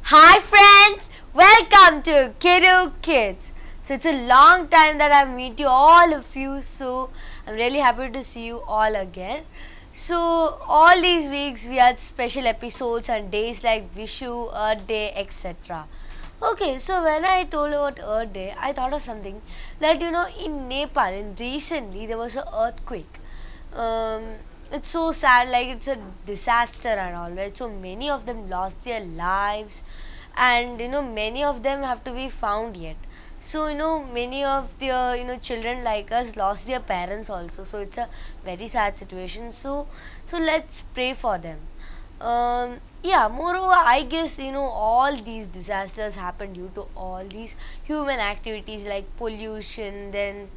Hi friends, welcome to Kiddo Kids. So it's a long time that I've met you all of you, so I'm really happy to see you all again. So all these weeks we had special episodes on days like Vishu, Earth Day, etc. Okay, so when I told about Earth Day, I thought of something that in Nepal, in recently there was an earthquake. Um, it's so sad, like it's a disaster and all, right? So many of them lost their lives, and many of them have to be found yet. So many of the children like us lost their parents also. So it's a very sad situation. So let's pray for them. Yeah, moreover, I guess all these disasters happen due to all these human activities like pollution, then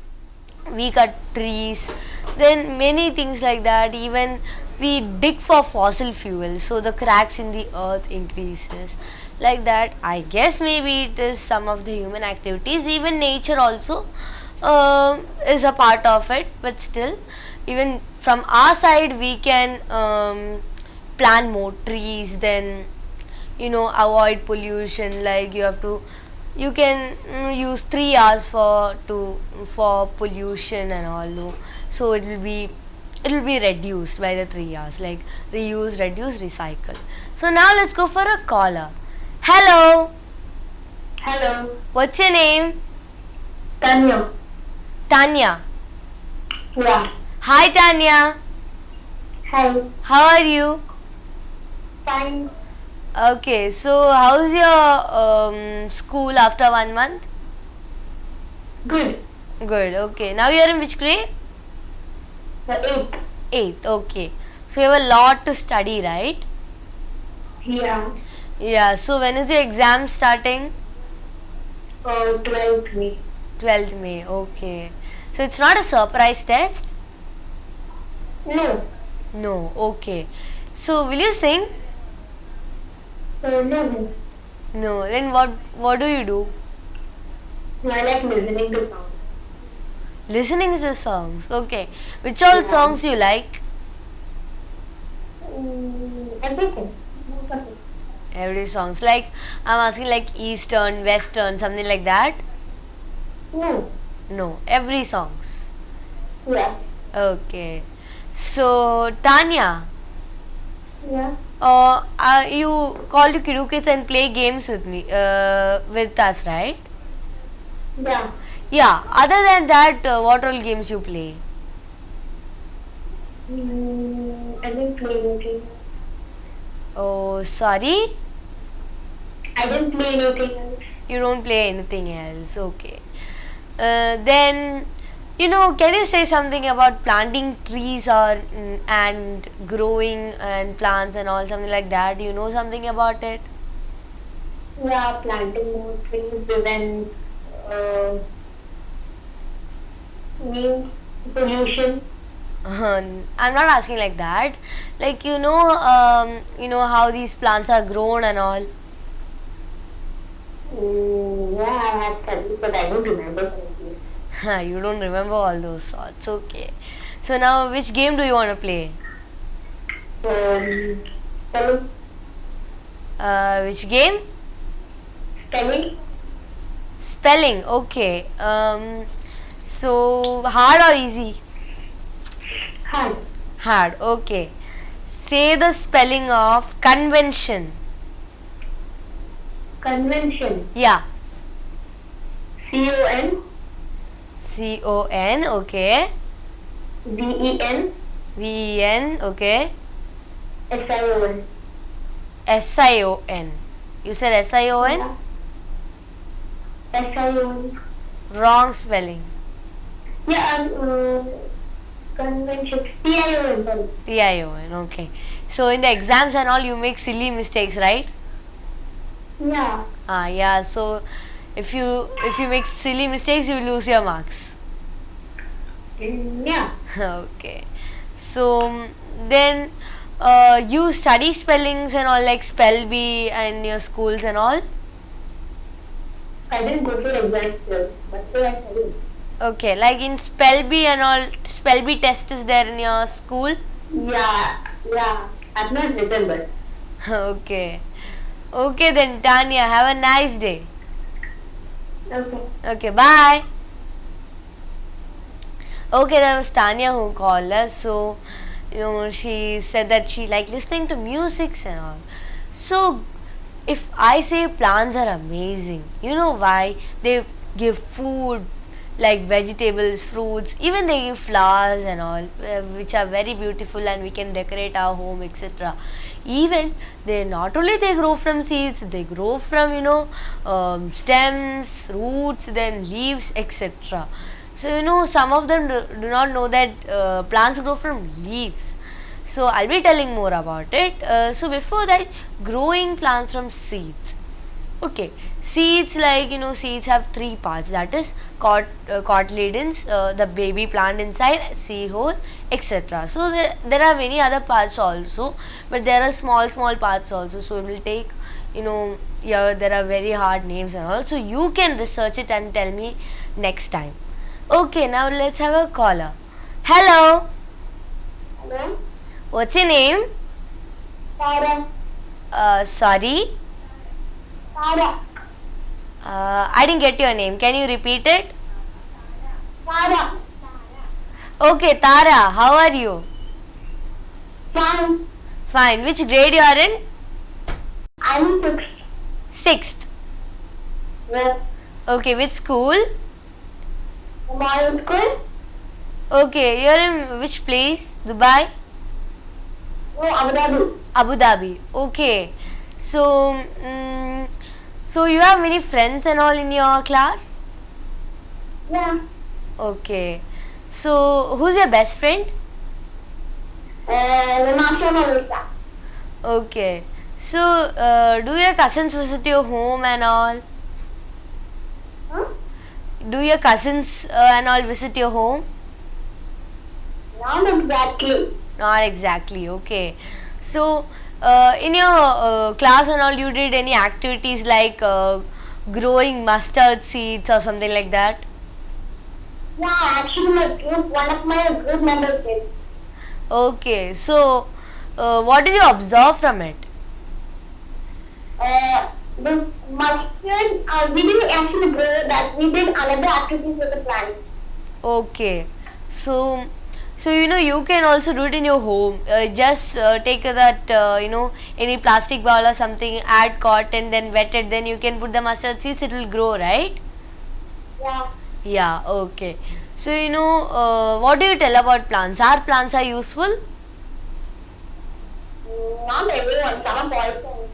we cut trees, then many things like that. Even we dig for fossil fuel, so the cracks in the earth increases. Like that, I guess maybe it is some of the human activities. Even nature also is a part of it, but still, even from our side, we can plant more trees, then avoid pollution. Like you can use 3 hours for pollution and all, no? So it will be reduced by the 3 hours, like reuse, reduce, recycle. So now let's go for a caller. Hello, Hello, what's your name? Tanya. Tanya. Yeah. Hi Tanya, Hi. how are you? Fine. Okay, so how's your school after 1 month? Good. Good. Okay, now you're in which grade? The eighth. 8th. Okay, so you have a lot to study, right? Yeah. Yeah, so when is your exam starting? 12th May. 12th May. Okay, so it's not a surprise test? No. No. Okay, so will you sing? No. No. Then what do you do? I like listening to songs. Listening to songs. Okay, which all Yeah. songs you like? Everything. Most of it. Every songs. Like I'm asking, like Eastern, Western, something like that. No. No, every songs. Yeah. Okay, so Tanya, Yeah. you call to Kiddo Kids and play games with me, with us, right? Yeah. Yeah. Other than that, what all games you play? I didn't play anything. Oh, sorry, I didn't play anything else. you don't play anything else. Okay. Then, can you say something about planting trees or and growing and plants and all, something like that? Do you know something about it? Yeah, planting more trees prevent means pollution. I'm not asking like that. Like how these plants are grown and all. Yeah, I have studied, but I don't remember correctly. You don't remember all those thoughts. Okay. So now, which game do you want to play? Spelling. Which game? Spelling. Spelling. Okay. So hard or easy? Hard. Hard. Okay. Say the spelling of convention. Convention. Yeah. CON. CON. Okay. VEN. VEN. Okay. SION. SION. You said SION? SION. Wrong spelling. Yeah, convention. TION. Sorry. TION. Okay. So in the exams and all, you make silly mistakes, right? Yeah. Yeah. So if you make silly mistakes, you lose your marks. Yeah. Okay. So then, you study spellings and all, like spell bee and your schools and all. I didn't go for exams here, but still I studied. Okay, like in spell bee and all, spell bee test is there in your school. Yeah. I've not written, but Okay. Okay then, Tanya, have a nice day. Okay. Okay, bye. Okay, that was Tanya who called us. So, she said that she liked listening to music and all. So, if I say plants are amazing, you know why? They give food like vegetables, fruits, even they give flowers and all, which are very beautiful and we can decorate our home, etc. Even they not only they grow from seeds, they grow from stems, roots, then leaves, etc. So some of them do not know that plants grow from leaves. So I'll be telling more about it. So before that, growing plants from seeds. Okay, seeds seeds have three parts. That is cotyledons, the baby plant inside, seed hole, etc. So there are many other parts also, but there are small parts also. So it will take yeah, there are very hard names and all. So you can research it and tell me next time. Okay, now let's have a caller. Hello, Hello? what's your name? Tara. Sorry, Tara. I didn't get your name. Can you repeat it? Tara. Okay, Tara, how are you? Fine. Fine. Which grade you are in? I'm 6. Sixth. Yes. Okay, which school? My school? Okay, you're in which place? Dubai? No, Abu Dhabi. Abu Dhabi. Okay. So, so you have many friends and all in your class? Yeah. Okay. So, who's your best friend? Namasha Melissa. Okay. So, do your cousins visit your home and all? Huh? Do your cousins and all visit your home? Not exactly. Not exactly. Okay. So, in your class and all, you did any activities like growing mustard seeds or something like that? Yeah, actually my group, one of my group members did. Okay. So, what did you observe from it? The mustard, we didn't actually grow that. We did another activities with the plant. Okay. So, you can also do it in your home. Just take that any plastic bowl or something, add cotton, then wet it. Then you can put the mustard seeds. It will grow, right? Yeah. Yeah. Okay. So what do you tell about plants? Are plants are useful? Not everyone, some are poison.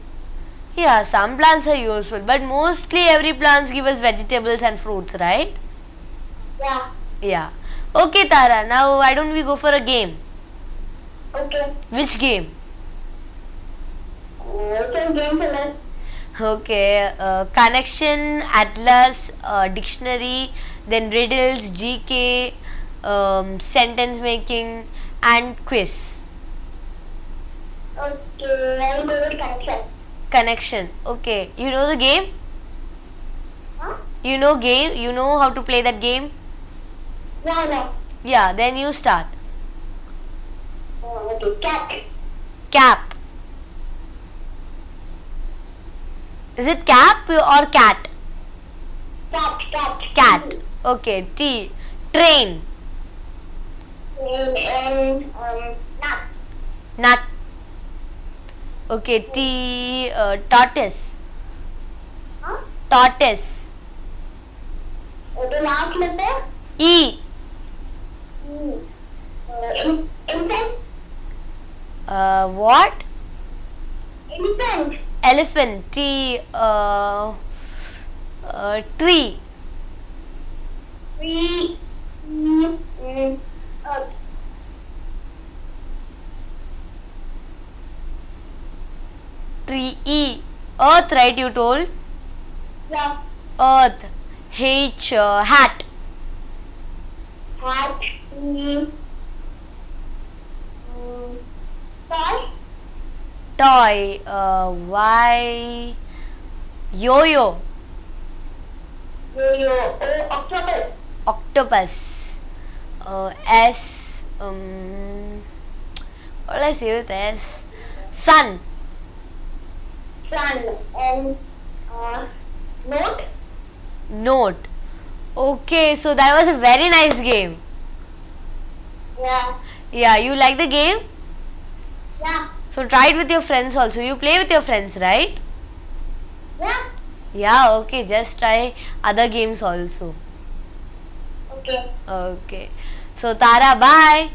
Yeah, some plants are useful, but mostly every plants give us vegetables and fruits, right? Yeah. Yeah. Okay, Tara. Now why don't we go for a game? Okay. Which game? Can game for us. Okay, connection, atlas, dictionary, then riddles, GK, sentence making, and quiz. Okay, I will go with connection. Connection. Okay, you know the game? Huh? You know game? You know how to play that game? Yeah, no. Yeah, then you start. Okay, cat. Cap. Is it cap or cat? Cat. Cat. Okay, T. Train. And nut. Nut. Okay, T. Tortoise. Huh? Tortoise. The last letter. E. Infant. What? Elephant. Elephant. T. Tree. Earth. Tree. E. Earth, right? You told. Yeah. Earth. H. Hat. Hat. Toy. Toy. Y. Yo-yo. Yo-yo. Octopus. Octopus. S. What will I say with S? Sun. sun, and note. Note. Okay, so that was a very nice game. Yeah. Yeah, you like the game? Yeah. So try it with your friends also. You play with your friends, right? Yeah. Yeah, okay, just try other games also. Okay. Okay. So Tara, bye.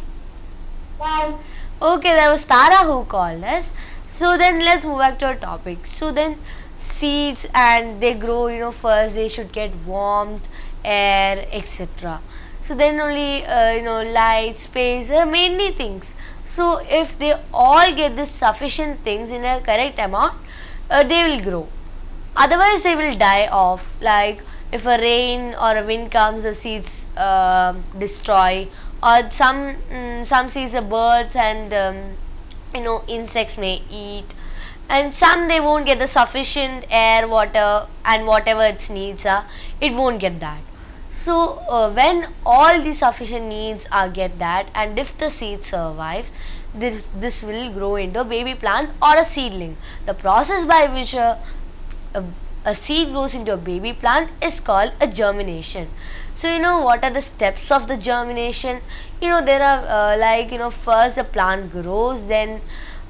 Bye. Okay, that was Tara who called us. So then let's move back to our topic. So then seeds and they grow, first they should get warmth, air, etc. So then only, light, space, there are many things. So if they all get this sufficient things in a correct amount, they will grow. Otherwise they will die off. Like if a rain or a wind comes, the seeds destroy, or some seeds the birds and insects may eat, and some they won't get the sufficient air, water and whatever its needs are, it won't get that. So when all the sufficient needs are get that, and if the seed survives, this will grow into a baby plant or a seedling. The process by which a seed grows into a baby plant is called a germination. So what are the steps of the germination? There are first the plant grows, then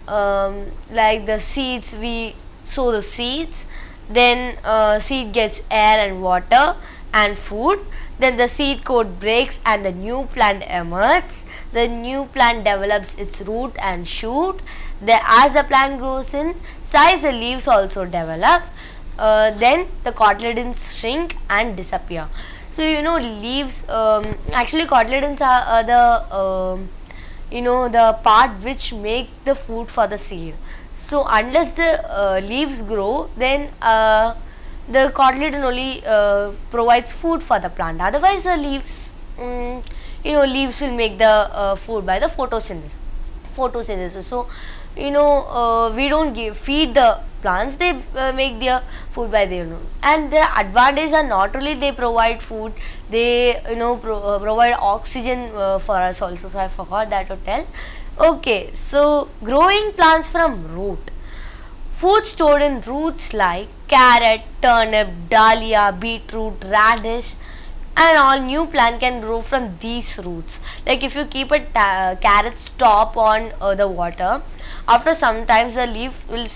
like the seeds, we sow the seeds, then seed gets air and water and food, then the seed coat breaks and the new plant emerges. The new plant develops its root and shoot. As the plant grows in size, the leaves also develop. Then the cotyledons shrink and disappear. So leaves, actually cotyledons are the part which make the food for the seed. So unless the leaves grow, then the cotyledon only provides food for the plant. Otherwise the leaves, leaves will make the food by the photosynthesis. So we don't feed the plants, they make their food by their own. And their advantages are not only they provide food, they provide oxygen for us also. So I forgot that to tell. Okay, so growing plants from root. Food stored in roots like carrot, turnip, dahlia, beetroot, radish, and all new plant can grow from these roots. Like if you keep a carrot's top on the water, after some times the leaf will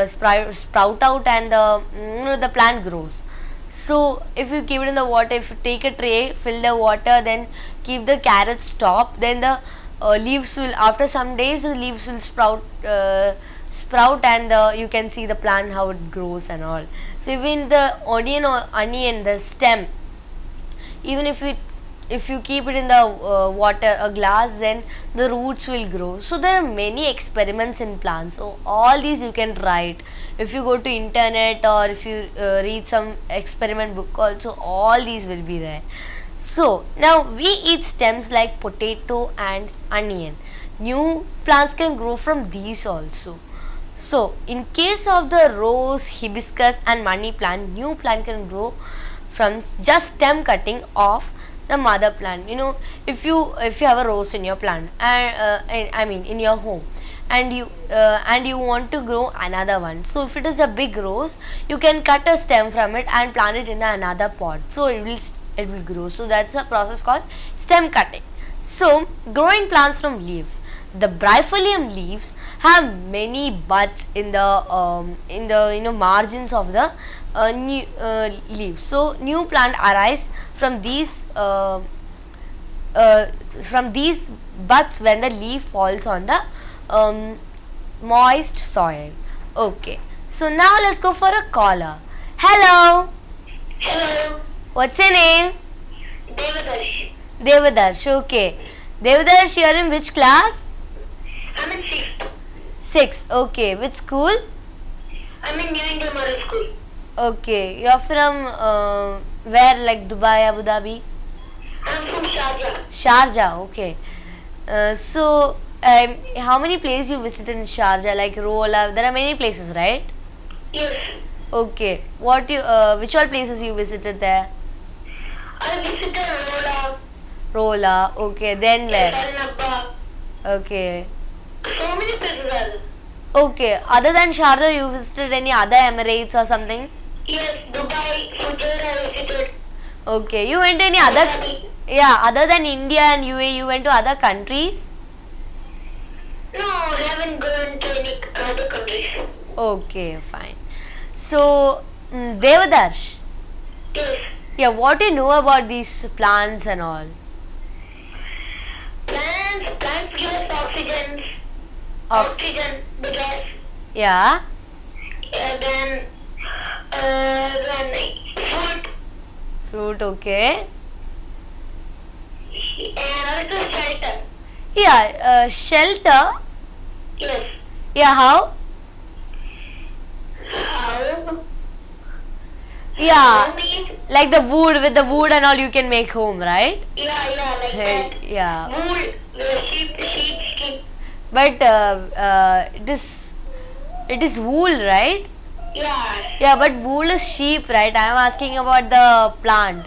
sprout out and the plant grows. So if you keep it in the water, if you take a tray, fill the water, then keep the carrot's top, then the leaves will, after some days the leaves will sprout and you can see the plant how it grows and all. So even the onion, the stem, even if you keep it in the water, a glass, then the roots will grow. So there are many experiments in plants. So all these you can write. If you go to internet or if you read some experiment book also, all these will be there. So now we eat stems like potato and onion. New plants can grow from these also. So in case of the rose, hibiscus and money plant, new plant can grow from just stem cutting off the mother plant. If you have a rose in your plant, and in your home, and you want to grow another one, so if it is a big rose, you can cut a stem from it and plant it in another pot, so it will grow. So that's a process called stem cutting. So growing plants from leaf. The Brypholium leaves have many buds in the margins of the new leaves. So new plant arise from these buds when the leaf falls on the moist soil. Okay, so now let's go for a caller. Hello. Hello. What's your name? Devadarsh. Devadarsh. Okay, Devadarsh, you are in which class? I'm in 6th. 6th. Okay, which school? I'm in New India Model School. Okay, you're from where, like Dubai, Abu Dhabi? I'm from Sharjah. Sharjah. Okay. So how many places you visited in Sharjah? Like Rola, there are many places, right? Yes. Okay. Which all places you visited there? I visited Rola. Rola. Okay. Then where? Nabba. Okay. So many places are there. Okay. Other than Sharjah, you visited any other Emirates or something? Yes, Dubai, Fujairah I visited. Okay. You went to any other? Abu Dhabi. Yeah. Other than India and UAE, you went to other countries? No, I haven't gone to any other countries. Okay. Fine. So, Devadarsh. Yes. Yeah. What do you know about these plants and all? Plants give us oxygen. Ox- Oxygen, the gas. Yeah. Then food Fruit. Okay. and also shelter. Yeah. Shelter. Yes. Yeah. How? How? Yeah. Means, Like the wood, with the wood and all, you can make home, right? yeah, like that. Yeah. Wool, sheep skin. But it is wool, right? Yeah. Yeah, but wool is sheep, right? I am asking about the plant.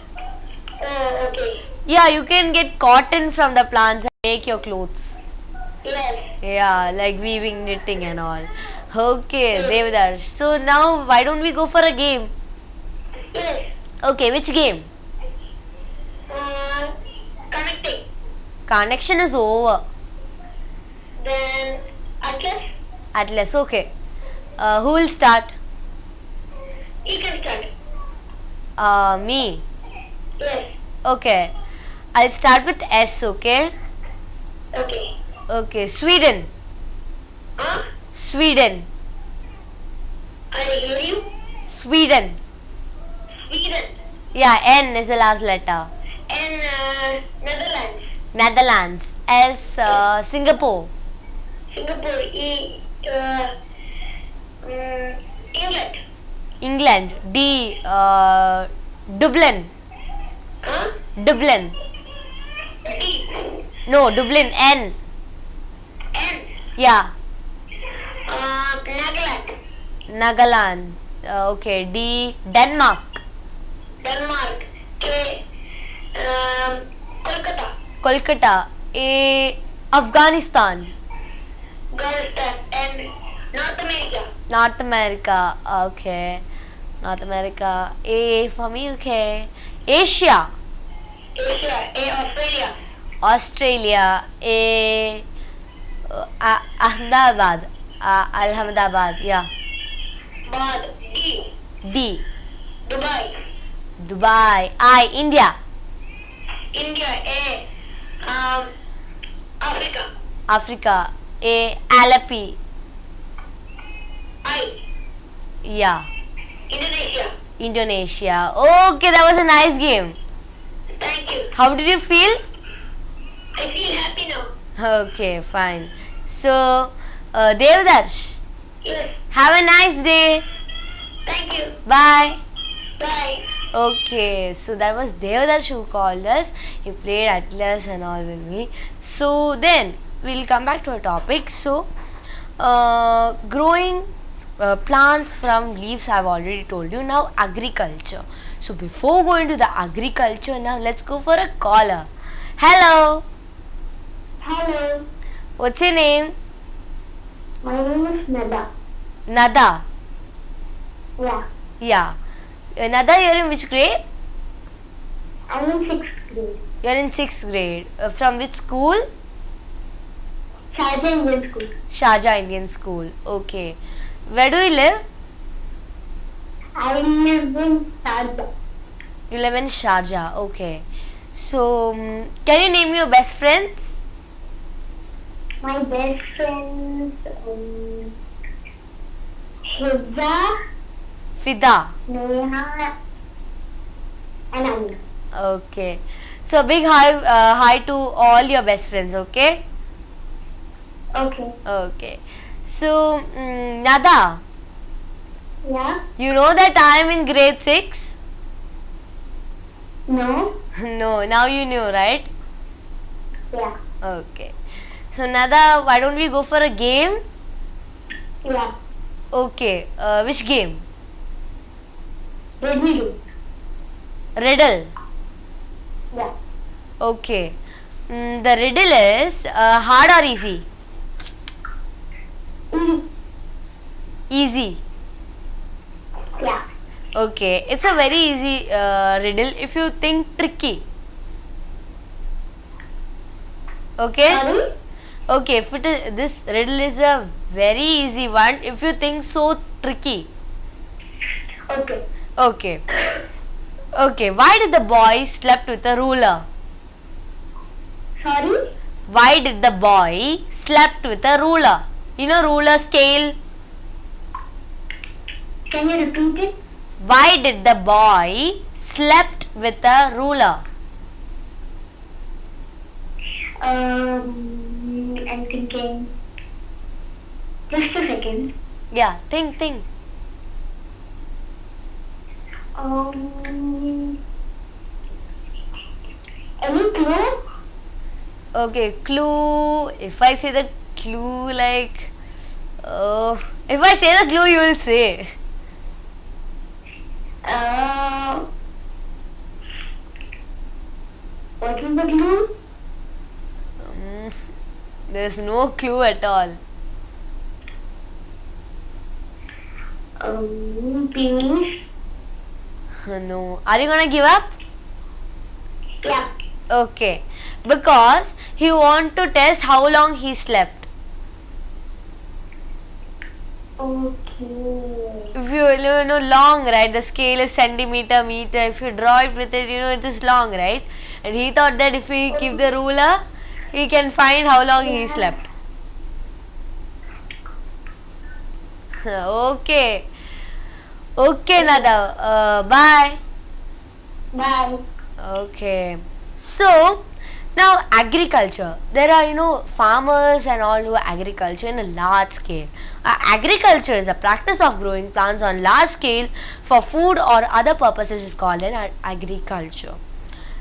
Oh, okay. Yeah, you can get cotton from the plants and make your clothes. Yes. Yeah, like weaving, knitting and all. Okay, Devadarsh. So now why don't we go for a game? Yes. Okay, which game? Connecting. Connection is over. Then Atlas, Atlas, okay. Who will start? you can start. Me. Yes. Okay. I'll start with S, okay? Okay. Okay, Sweden. Huh? Sweden. I hear you. Sweden. Sweden. Yeah, N is the last letter. And Netherlands. Netherlands. S, Singapore. Singapore. England. England. D, Dublin. Huh? Dublin. D. No, Dublin. N. N. Yeah. Nagaland. Nagaland. Okay, D, Denmark. Denmark. K. Kolkata. Kolkata. A, Afghanistan. Afghanistan. And North America. North America. Okay. North America. A for me, okay. Asia. Asia. A. Australia. Australia. A, Ahmedabad. Ahmedabad. Yeah. Bad. D. D. Dubai. Dubai. I, India. India. A. Africa. Africa. A, Alleppey. I. Yeah. Indonesia. Indonesia. Okay, that was a nice game. Thank you. How did you feel? I feel happy now. Okay, fine. So, Devdarsh, Yes. have a nice day. Thank you. Bye. Bye. Okay, so that was Devdarsh who called us. He played Atlas and all with me. So then we'll come back to our topic. So, growing plants from leaves, I've already told you. Now agriculture. So before going to the agriculture, now let's go for a caller. Hello. Hello. What's your name? My name is Nada. Nada. Yeah. Yeah. Nada, you're in which grade? I'm in 6th grade. You're in 6th grade. From which school? Sharjah Indian School. Sharjah Indian School. Okay. Where do you live? I live in Sharjah. You live in Sharjah. Okay. So, can you name your best friends? My best friends, Hizza, Fida. Neha, and Amina. Okay. So, a big hi to all your best friends. Okay. Okay. Okay. So, Nada, Yeah? you know that I am in grade 6? No? No, now you knew, right? Yeah. Okay. So, Nada, why don't we go for a game? Yeah. Okay. Which game? Did we do? Riddle. Yeah. Okay. The riddle is hard or easy? Easy. Easy. Yeah. Okay, it's a very easy riddle if you think tricky. Okay? Sorry? Okay, if it is, this riddle is a very easy one if you think so tricky. Okay. Okay. Okay, why did the boy slept with a ruler? Sorry? Why did the boy slept with a ruler? You know ruler scale? Can you repeat it? Why did the boy slept with a ruler? I'm thinking. Just a second. Yeah, think. Any clue? Okay, clue. If I say the clue, like, if I say the clue, you will say. What is the clue? There's no clue at all. Penis? No. Are you gonna give up? Yeah. Okay. Because he want to test how long he slept. Okay. If you know long, right? The scale is centimeter, meter. If you draw it with it, it is long, right? And he thought that if we keep the ruler, he can find how long he slept. Okay. Okay, Nada. Bye. Bye. Okay. So, now agriculture. There are, farmers and all who agriculture in a large scale. Agriculture is a practice of growing plants on large scale for food or other purposes is called an agriculture.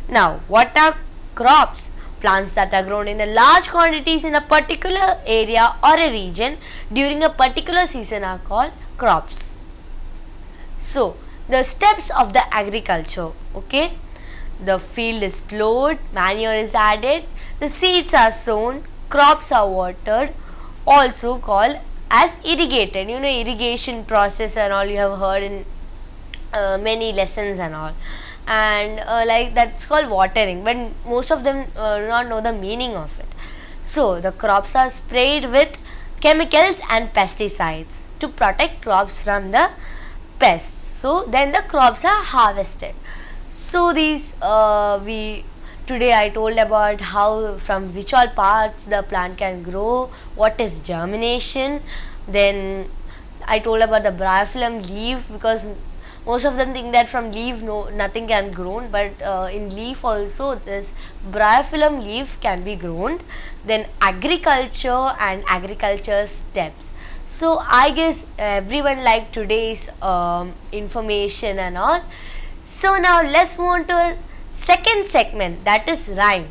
Now, what are crops? Plants that are grown in a large quantities in a particular area or a region during a particular season are called crops. So, the steps of the agriculture, okay? The field is plowed, manure is added, the seeds are sown, crops are watered, also called as irrigated. Irrigation process and all you have heard in many lessons and all. And like that's called watering, but most of them do not know the meaning of it. So, the crops are sprayed with chemicals and pesticides to protect crops from the pests. So, then the crops are harvested. So, these today I told about how from which all parts the plant can grow, what is germination, then I told about the bryophyllum leaf because most of them think that from leaf nothing can grow, but in leaf also this bryophyllum leaf can be grown. Then agriculture and agriculture steps. So I guess everyone liked today's information and all. So now let's move on to a second segment, that is rhyme.